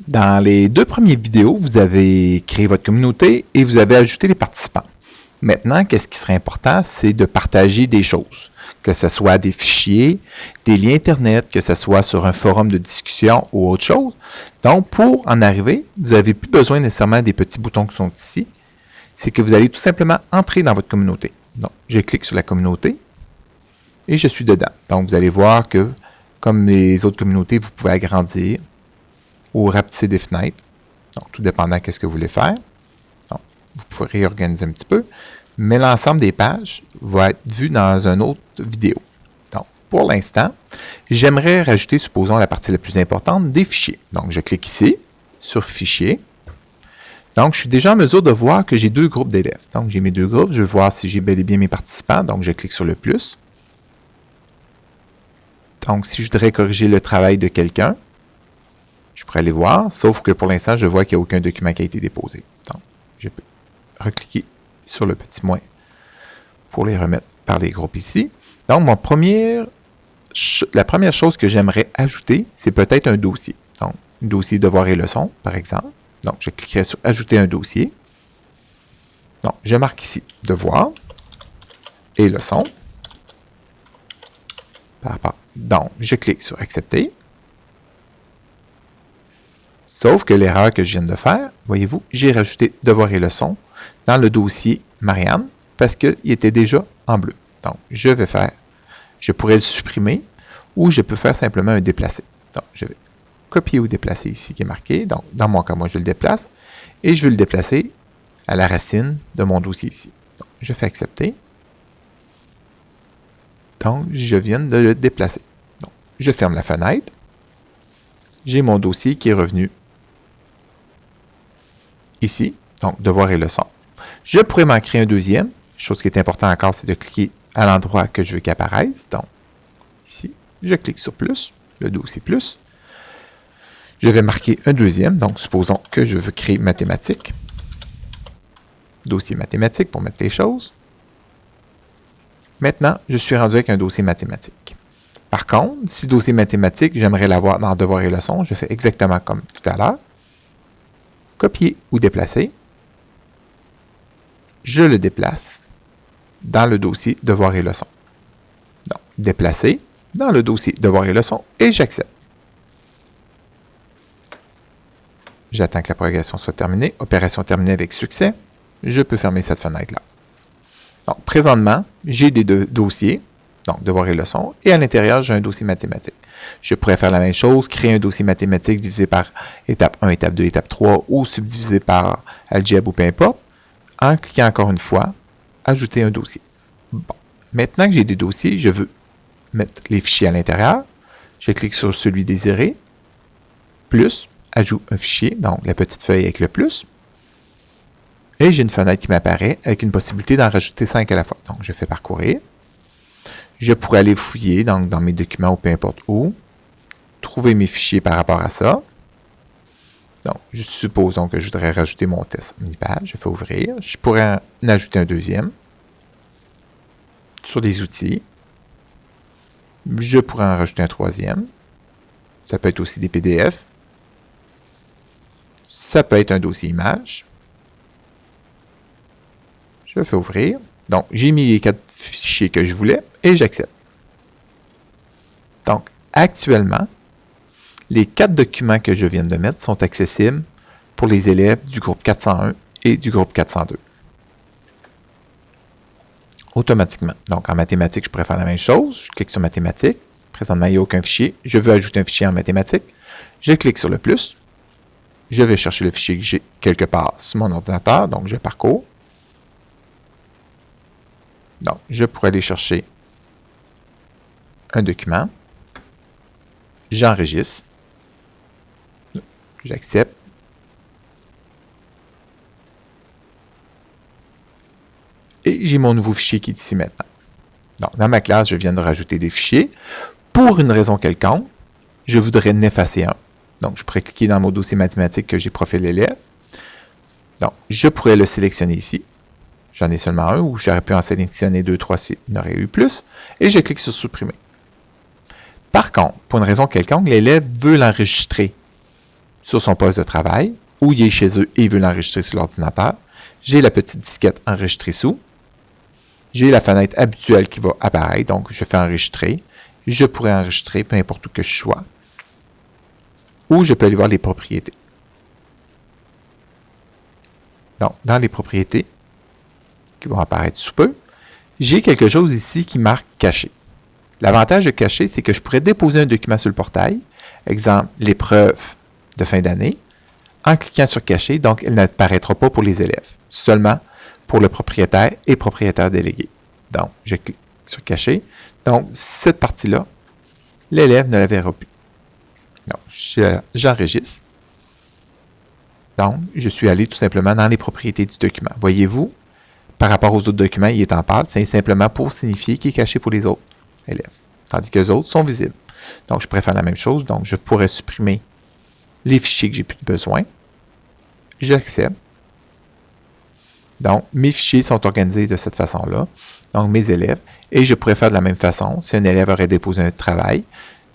Dans les 2 premières vidéos, vous avez créé votre communauté et vous avez ajouté les participants. Maintenant, qu'est-ce qui serait important? C'est de partager des choses, que ce soit des fichiers, des liens Internet, que ce soit sur un forum de discussion ou autre chose. Donc, pour en arriver, vous n'avez plus besoin nécessairement des petits boutons qui sont ici. C'est que vous allez tout simplement entrer dans votre communauté. Donc, je clique sur la communauté et je suis dedans. Donc, vous allez voir que, comme les autres communautés, vous pouvez agrandir ou rapetisser des fenêtres. Donc, tout dépendant de ce que vous voulez faire. Donc, vous pouvez réorganiser un petit peu. Mais l'ensemble des pages va être vu dans une autre vidéo. Donc, pour l'instant, j'aimerais rajouter, supposons, la partie la plus importante, des fichiers. Donc, je clique ici, sur Fichiers. Donc, je suis déjà en mesure de voir que j'ai 2 groupes d'élèves. Donc, j'ai mes 2 groupes. Je veux voir si j'ai bel et bien mes participants. Donc, je clique sur le plus. Donc, si je voudrais corriger le travail de quelqu'un, je pourrais aller voir, sauf que pour l'instant, je vois qu'il n'y a aucun document qui a été déposé. Donc, je peux recliquer sur le petit moins pour les remettre par les groupes ici. Donc, la première chose que j'aimerais ajouter, c'est peut-être un dossier. Donc, un dossier devoirs et leçons, par exemple. Donc, je cliquerai sur Ajouter un dossier. Donc, je marque ici Devoirs et leçons. Donc, je clique sur Accepter. Sauf que l'erreur que je viens de faire, voyez-vous, j'ai rajouté Devoirs et leçons dans le dossier Marianne parce qu'il était déjà en bleu. Donc, je pourrais le supprimer ou je peux faire simplement un déplacer. Donc, je vais copier ou déplacer ici qui est marqué. Donc, dans mon cas, moi, je le déplace et je veux le déplacer à la racine de mon dossier ici. Donc, je fais Accepter. Donc, je viens de le déplacer. Donc, je ferme la fenêtre. J'ai mon dossier qui est revenu ici. Donc, devoirs et leçons. Je pourrais m'en créer un deuxième. Chose qui est importante encore, c'est de cliquer à l'endroit que je veux qu'il apparaisse. Donc, ici, je clique sur plus, le dossier plus. Je vais marquer un deuxième. Donc, supposons que je veux créer mathématiques. Dossier mathématiques pour mettre les choses. Maintenant, je suis rendu avec un dossier mathématique. Par contre, si le dossier mathématique, j'aimerais l'avoir dans devoirs et leçons, je fais exactement comme tout à l'heure. Copier ou déplacer. Je le déplace dans le dossier Devoirs et leçons. Donc, déplacer dans le dossier Devoirs et leçons et j'accepte. J'attends que la progression soit terminée. Opération terminée avec succès. Je peux fermer cette fenêtre-là. Donc, présentement, j'ai des deux dossiers, donc Devoirs et leçons, et à l'intérieur, j'ai un dossier mathématique. Je pourrais faire la même chose, créer un dossier mathématique divisé par étape 1, étape 2, étape 3, ou subdivisé par algèbre ou peu importe, en cliquant encore une fois, ajouter un dossier. Bon. Maintenant que j'ai des dossiers, je veux mettre les fichiers à l'intérieur. Je clique sur celui désiré, plus, ajoute un fichier, donc la petite feuille avec le plus. Et j'ai une fenêtre qui m'apparaît avec une possibilité d'en rajouter 5 à la fois. Donc, je fais parcourir. Je pourrais aller fouiller donc, dans mes documents ou peu importe où, trouver mes fichiers par rapport à ça. Donc, supposons que je voudrais rajouter mon test Unipage. Je fais ouvrir. Je pourrais en ajouter un deuxième. Sur les outils. Je pourrais en rajouter un troisième. Ça peut être aussi des PDF. Ça peut être un dossier image. Je fais ouvrir. Donc, j'ai mis les 4 fichiers que je voulais et j'accepte. Donc, actuellement, les 4 documents que je viens de mettre sont accessibles pour les élèves du groupe 401 et du groupe 402. Automatiquement. Donc, en mathématiques, je pourrais faire la même chose. Je clique sur mathématiques. Présentement, il n'y a aucun fichier. Je veux ajouter un fichier en mathématiques. Je clique sur le plus. Je vais chercher le fichier que j'ai quelque part sur mon ordinateur. Donc, je parcours. Donc, je pourrais aller chercher un document. J'enregistre. J'accepte. Et j'ai mon nouveau fichier qui est ici maintenant. Donc, dans ma classe, je viens de rajouter des fichiers. Pour une raison quelconque, je voudrais en effacer un. Donc, je pourrais cliquer dans mon dossier mathématique que j'ai profil élève. Donc, je pourrais le sélectionner ici. J'en ai seulement un, ou j'aurais pu en sélectionner 2, 3 s'il y en aurait eu plus. Et je clique sur supprimer. Par contre, pour une raison quelconque, l'élève veut l'enregistrer sur son poste de travail, ou il est chez eux et il veut l'enregistrer sur l'ordinateur. J'ai la petite disquette enregistrer sous. J'ai la fenêtre habituelle qui va apparaître, donc je fais enregistrer. Je pourrais enregistrer peu importe où que je sois. Ou je peux aller voir les propriétés. Donc, dans les propriétés, qui vont apparaître sous peu, j'ai quelque chose ici qui marque caché. L'avantage de cacher, c'est que je pourrais déposer un document sur le portail, exemple l'épreuve de fin d'année, en cliquant sur cacher, donc elle n'apparaîtra pas pour les élèves, seulement pour le propriétaire et propriétaire délégué. Donc, je clique sur cacher. Donc, cette partie-là, l'élève ne la verra plus. Donc, j'enregistre. Donc, je suis allé tout simplement dans les propriétés du document. Voyez-vous, par rapport aux autres documents, il est en pâle. C'est simplement pour signifier qu'il est caché pour les autres élèves. Tandis que les autres sont visibles. Donc, je pourrais faire la même chose. Donc, je pourrais supprimer les fichiers que j'ai plus besoin. J'accepte. Donc, mes fichiers sont organisés de cette façon-là. Donc, mes élèves. Et je pourrais faire de la même façon si un élève aurait déposé un travail.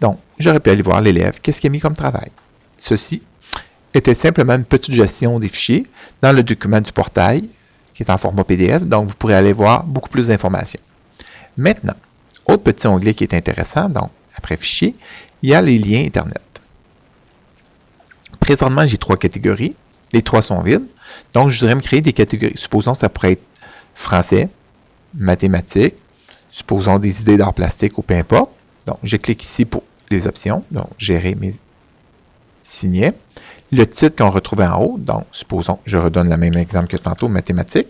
Donc, j'aurais pu aller voir l'élève. Qu'est-ce qu'il a mis comme travail? Ceci était simplement une petite gestion des fichiers dans le document du portail qui est en format PDF. Donc, vous pourrez aller voir beaucoup plus d'informations. Maintenant, autre petit onglet qui est intéressant, donc, après Fichiers, il y a les liens Internet. Présentement, j'ai 3 catégories. Les 3 sont vides. Donc, je voudrais me créer des catégories. Supposons que ça pourrait être français, mathématiques, supposons des idées d'art plastique ou peu importe. Donc, je clique ici pour les options. Donc, gérer mes signets. Le titre qu'on retrouve en haut. Donc, supposons, je redonne le même exemple que tantôt, mathématiques.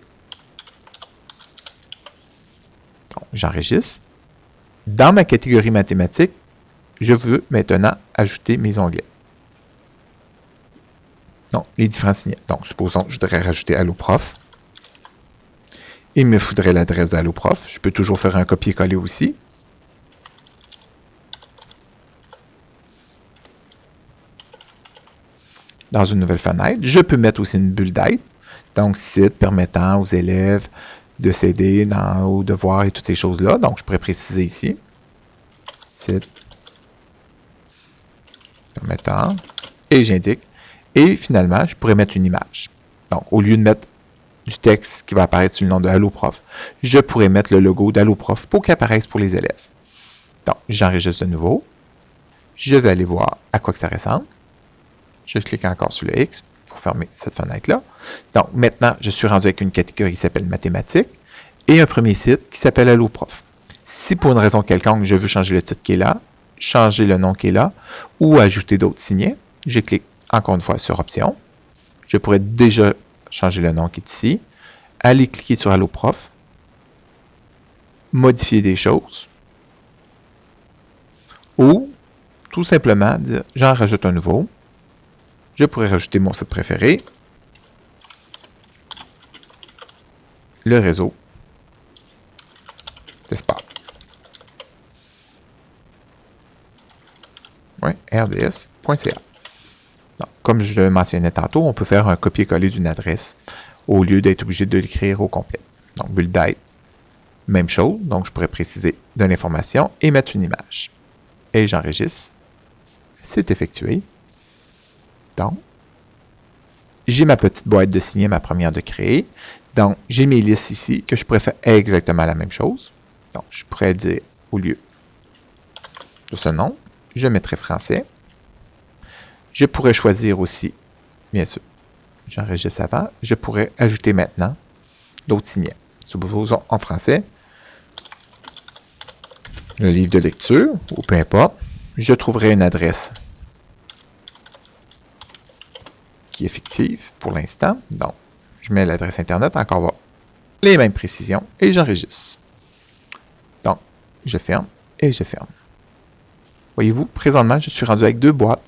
Donc, j'enregistre. Dans ma catégorie mathématiques, je veux maintenant ajouter mes onglets. Donc, les différents signets. Donc, supposons que je voudrais rajouter AlloProf. Il me faudrait l'adresse d'AlloProf. Je peux toujours faire un copier-coller aussi. Dans une nouvelle fenêtre, je peux mettre aussi une bulle d'aide. Donc, site permettant aux élèves de s'aider aux devoirs et toutes ces choses-là. Donc, je pourrais préciser ici. Site permettant. Et j'indique. Et finalement, je pourrais mettre une image. Donc, au lieu de mettre du texte qui va apparaître sur le nom de AlloProf, je pourrais mettre le logo d'AlloProf pour qu'il apparaisse pour les élèves. Donc, j'enregistre de nouveau. Je vais aller voir à quoi que ça ressemble. Je clique encore sur le X pour fermer cette fenêtre-là. Donc, maintenant, je suis rendu avec une catégorie qui s'appelle Mathématiques et un premier site qui s'appelle AlloProf. Si pour une raison quelconque, je veux changer le titre qui est là, changer le nom qui est là ou ajouter d'autres signets, je clique encore une fois sur Options. Je pourrais déjà changer le nom qui est ici, aller cliquer sur AlloProf, modifier des choses ou tout simplement dire j'en rajoute un nouveau. Je pourrais rajouter mon site préféré, le réseau d'espace. Oui, rds.ca. Comme je le mentionnais tantôt, on peut faire un copier-coller d'une adresse au lieu d'être obligé de l'écrire au complet. Donc, bulle d'aide, même chose. Donc, je pourrais préciser de l'information et mettre une image. Et j'enregistre. C'est effectué. Donc, j'ai ma petite boîte de signets, ma première de créer. Donc, j'ai mes listes ici que je pourrais faire exactement la même chose. Donc, je pourrais dire au lieu de ce nom, je mettrai français. Je pourrais choisir aussi, bien sûr, j'enregistre avant, je pourrais ajouter maintenant d'autres signets. Supposons en français, le livre de lecture, ou peu importe, je trouverai une adresse qui est fictive pour l'instant. Donc, je mets l'adresse Internet, encore les mêmes précisions, et j'enregistre. Donc, je ferme et je ferme. Voyez-vous, présentement, je suis rendu avec 2 boîtes,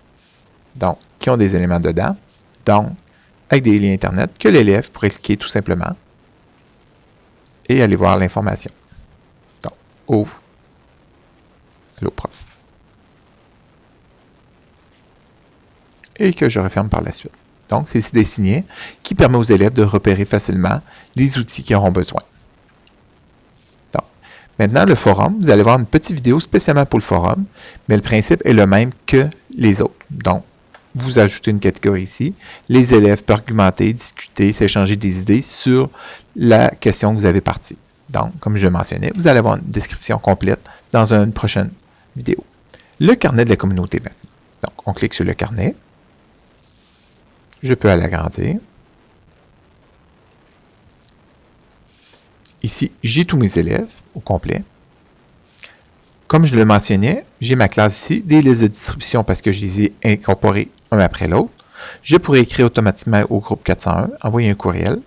donc, qui ont des éléments dedans, donc, avec des liens Internet, que l'élève pourrait cliquer tout simplement et aller voir l'information. Donc, ouvre AlloProf. Et que je referme par la suite. Donc, c'est ici des signets qui permettent aux élèves de repérer facilement les outils qu'ils auront besoin. Donc, maintenant, le forum, vous allez voir une petite vidéo spécialement pour le forum, mais le principe est le même que les autres. Donc, vous ajoutez une catégorie ici. Les élèves peuvent argumenter, discuter, s'échanger des idées sur la question que vous avez partie. Donc, comme je le mentionnais, vous allez avoir une description complète dans une prochaine vidéo. Le carnet de la communauté maintenant. Donc, on clique sur le carnet. Je peux l'agrandir. Ici, j'ai tous mes élèves au complet. Comme je le mentionnais, j'ai ma classe ici, des listes de distribution parce que je les ai incorporées un après l'autre. Je pourrais écrire automatiquement au groupe 401, envoyer un courriel.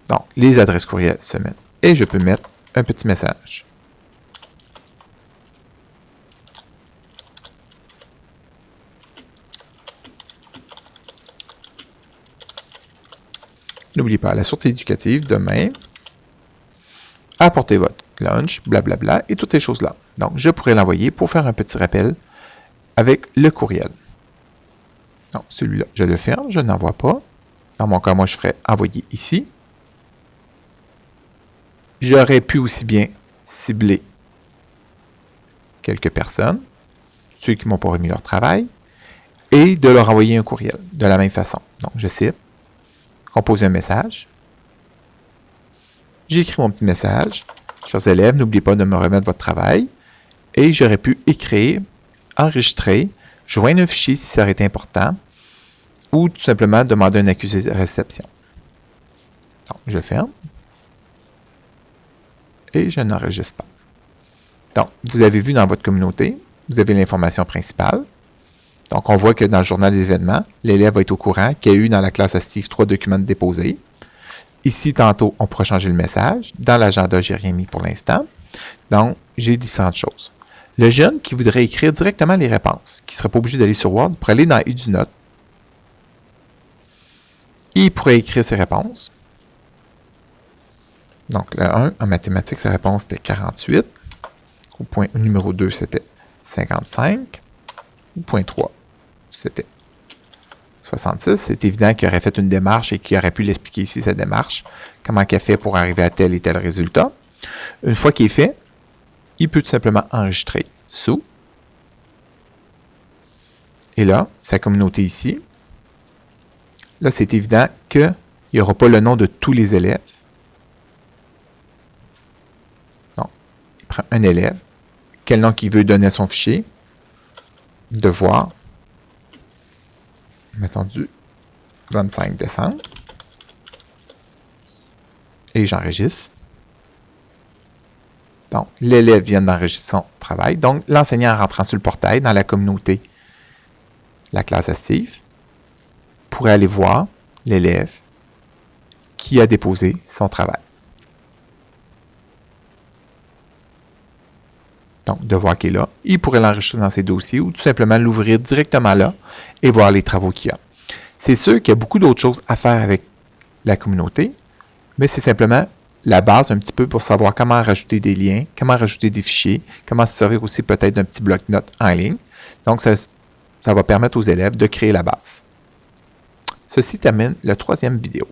Donc, les adresses courriels se mettent. Et je peux mettre un petit message. N'oubliez pas, la sortie éducative, demain, apportez votre lunch, blablabla, et toutes ces choses-là. Donc, je pourrais l'envoyer pour faire un petit rappel avec le courriel. Donc, celui-là, je le ferme, je n'envoie pas. Dans mon cas, moi, je ferais envoyer ici. J'aurais pu aussi bien cibler quelques personnes, ceux qui m'ont pas remis leur travail, et de leur envoyer un courriel de la même façon. Donc, je cible, compose un message. J'écris mon petit message. Chers élèves, n'oubliez pas de me remettre votre travail. Et j'aurais pu écrire, enregistrer, joindre un fichier si ça aurait été important, ou tout simplement demander un accusé de réception. Donc, je ferme. Et je n'enregistre pas. Donc, vous avez vu dans votre communauté, vous avez l'information principale. Donc, on voit que dans le journal des événements, l'élève va être au courant qu'il y a eu dans la classe assistive 3 documents déposés. Ici, tantôt, on pourra changer le message. Dans l'agenda, je n'ai rien mis pour l'instant. Donc, j'ai différentes choses. Le jeune qui voudrait écrire directement les réponses, qui ne serait pas obligé d'aller sur Word, pour aller dans EduNote, il pourrait écrire ses réponses. Donc, le 1, en mathématiques, sa réponse était 48. Au point numéro 2, c'était 55. Au point 3, c'était 66. C'est évident qu'il aurait fait une démarche et qu'il aurait pu l'expliquer ici, cette démarche. Comment il a fait pour arriver à tel et tel résultat. Une fois qu'il est fait, il peut tout simplement enregistrer sous. Et là, sa communauté ici. Là, c'est évident qu'il n'y aura pas le nom de tous les élèves. Donc, il prend un élève. Quel nom qu'il veut donner à son fichier. Devoir. Mettons du 25 décembre. Et j'enregistre. Donc, l'élève vient d'enregistrer son travail. Donc, l'enseignant rentrant sur le portail dans la communauté, la classe assistive, pourrait aller voir l'élève qui a déposé son travail. Donc, devoir qui est là, il pourrait l'enregistrer dans ses dossiers ou tout simplement l'ouvrir directement là et voir les travaux qu'il y a. C'est sûr qu'il y a beaucoup d'autres choses à faire avec la communauté, mais c'est simplement la base un petit peu pour savoir comment rajouter des liens, comment rajouter des fichiers, comment se servir aussi peut-être d'un petit bloc-notes en ligne. Donc, ça va permettre aux élèves de créer la base. Ceci termine la 3e vidéo.